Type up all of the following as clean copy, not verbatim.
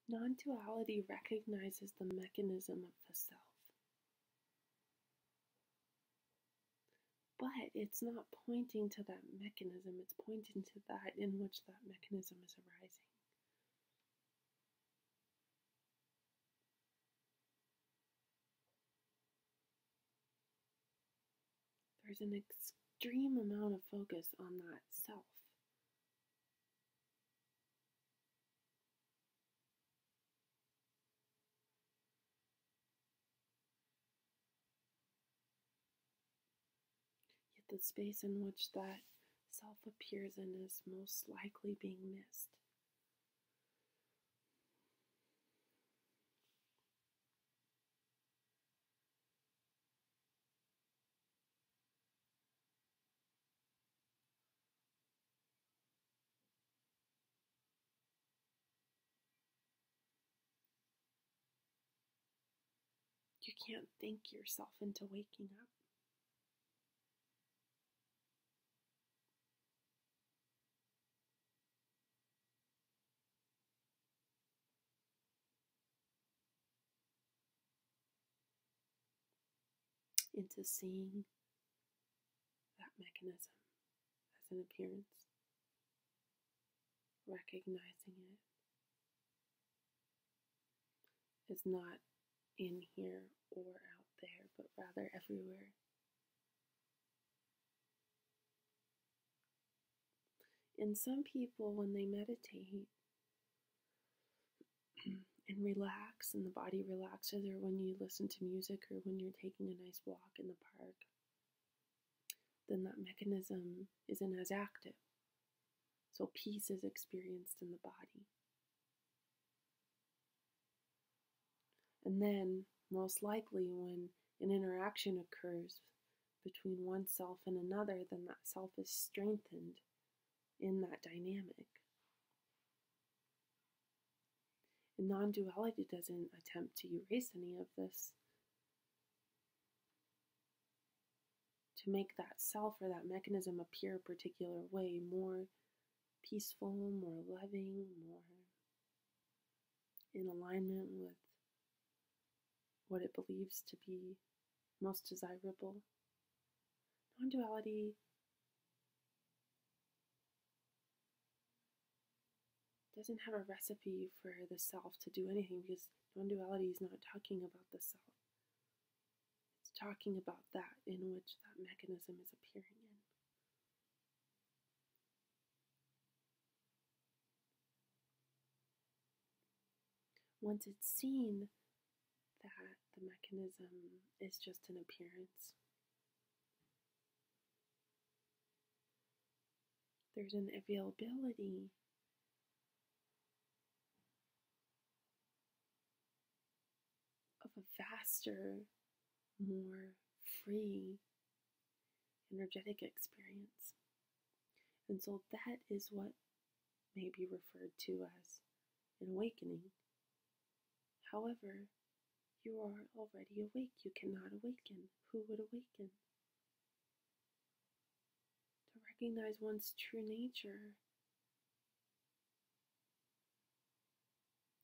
Non-duality recognizes the mechanism of the self, but it's not pointing to that mechanism, it's pointing to that in which that mechanism is arising. There's an extreme amount of focus on that self. Yet the space in which that self appears in is most likely being missed. You can't think yourself into waking up. Into seeing that mechanism as an appearance, recognizing it is not in here or out there, but rather everywhere. And some people, when they meditate and relax, and the body relaxes, or when you listen to music, or when you're taking a nice walk in the park, then that mechanism isn't as active. So peace is experienced in the body. And then, most likely, when an interaction occurs between oneself and another, then that self is strengthened in that dynamic. And non-duality doesn't attempt to erase any of this, to make that self or that mechanism appear a particular way, more peaceful, more loving, more in alignment with what it believes to be most desirable. Non-duality doesn't have a recipe for the self to do anything, because non-duality is not talking about the self. It's talking about that in which that mechanism is appearing in. Once it's seen that the mechanism is just an appearance, there's an availability of a vaster, more free, energetic experience. And so that is what may be referred to as an awakening. However, you are already awake. You cannot awaken. Who would awaken? To recognize one's true nature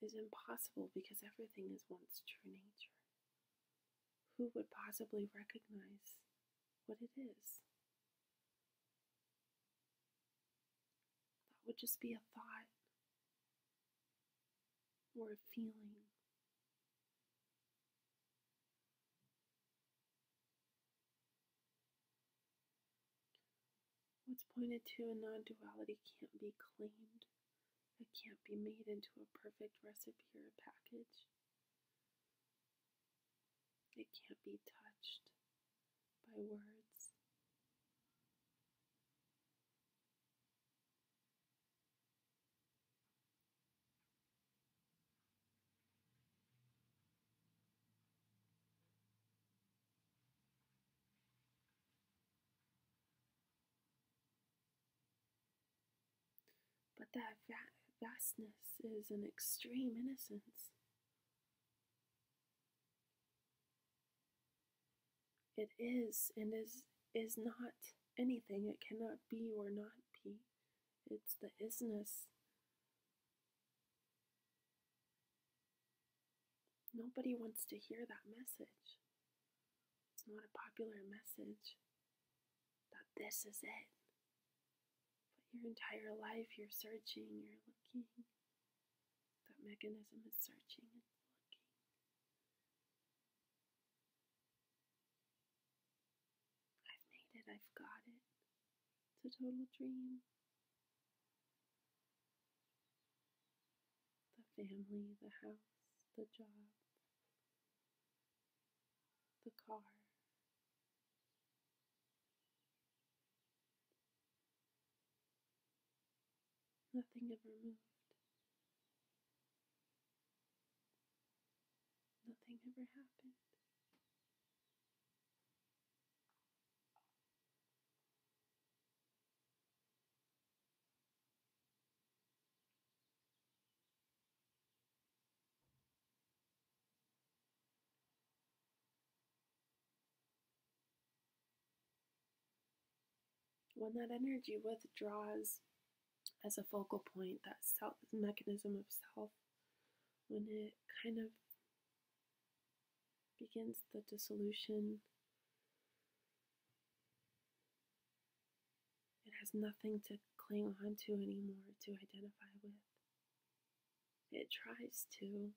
is impossible, because everything is one's true nature. Who would possibly recognize what it is? That would just be a thought or a feeling. What's pointed to in non-duality can't be claimed. It can't be made into a perfect recipe or a package. It can't be touched by words. But that vastness is an extreme innocence. It is and is not anything. It cannot be or not be. It's the isness nobody wants to hear that message. It's not a popular message that this is it. But your entire life you're searching, you're looking. That mechanism is searching and looking. I've made it, I've got it. It's a total dream. The family, the house, the job, the car. Nothing ever moved. Nothing ever happened. When that energy withdraws as a focal point, that mechanism of self, when it kind of begins the dissolution, it has nothing to cling on to anymore, to identify with. It tries to.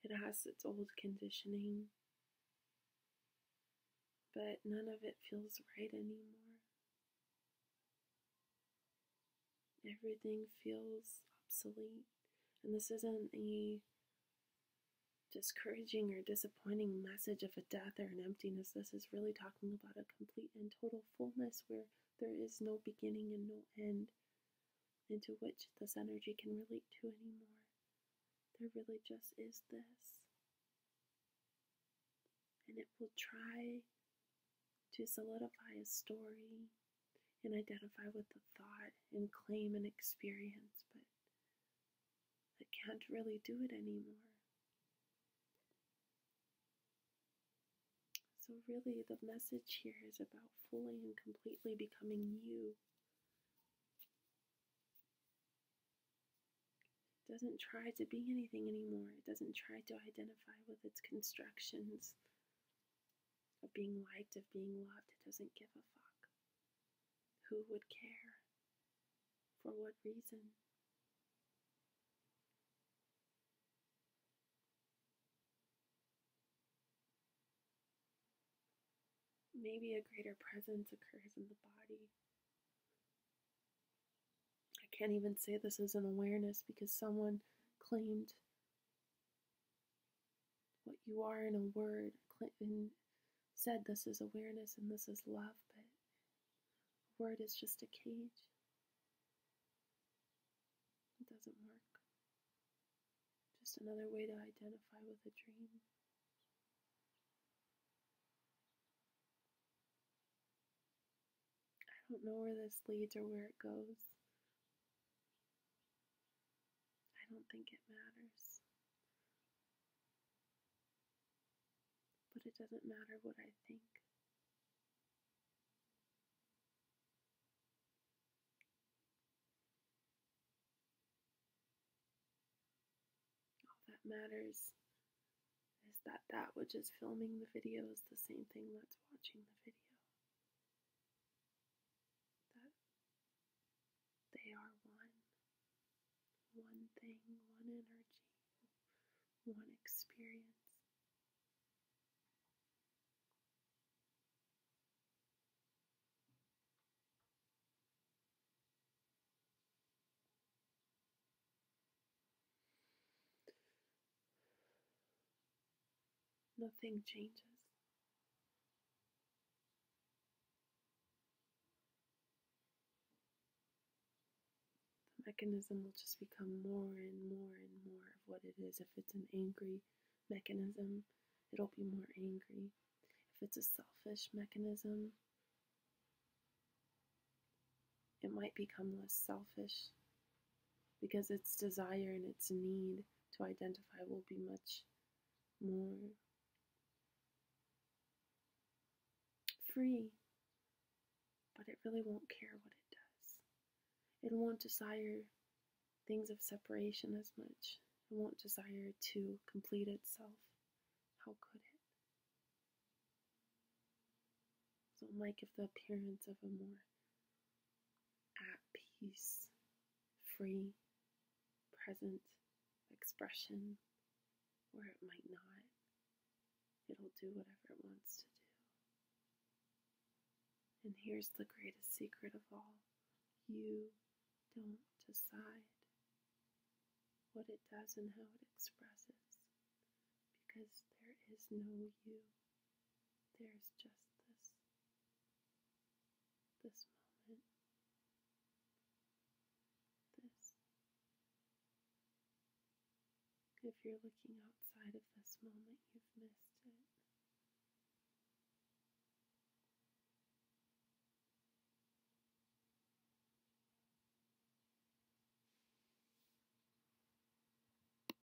It has its old conditioning, but none of it feels right anymore. Everything feels obsolete. And this isn't a discouraging or disappointing message of a death or an emptiness. This is really talking about a complete and total fullness where there is no beginning and no end into which this energy can relate to anymore. There really just is this. And it will try to solidify a story and identify with the thought and claim an experience, but it can't really do it anymore. So really the message here is about fully and completely becoming you. It doesn't try to be anything anymore. It doesn't try to identify with its constructions of being liked, of being loved. It doesn't give a fuck. Who would care? For what reason? Maybe a greater presence occurs in the body. I can't even say this is an awareness because someone claimed what you are in a word and said this is awareness and this is love, but a word is just a cage. It doesn't work. Just another way to identify with a dream. I don't know where this leads or where it goes. I don't think it matters. But it doesn't matter what I think. All that matters is that that which is filming the video is the same thing that's watching the video. That they are one. One thing, one energy, one experience. Nothing changes. The mechanism will just become more and more and more of what it is. If it's an angry mechanism, it'll be more angry. If it's a selfish mechanism, it might become less selfish because its desire and its need to identify will be much more free, but it really won't care what it does. It won't desire things of separation as much It won't desire to complete itself. How could it? So it might give the appearance of a more at peace, free, present expression, or it might not. It'll do whatever it wants to do. And here's the greatest secret of all. You don't decide what it does and how it expresses, because there is no you. There's just this moment, this. If you're looking outside of this moment, you've missed it.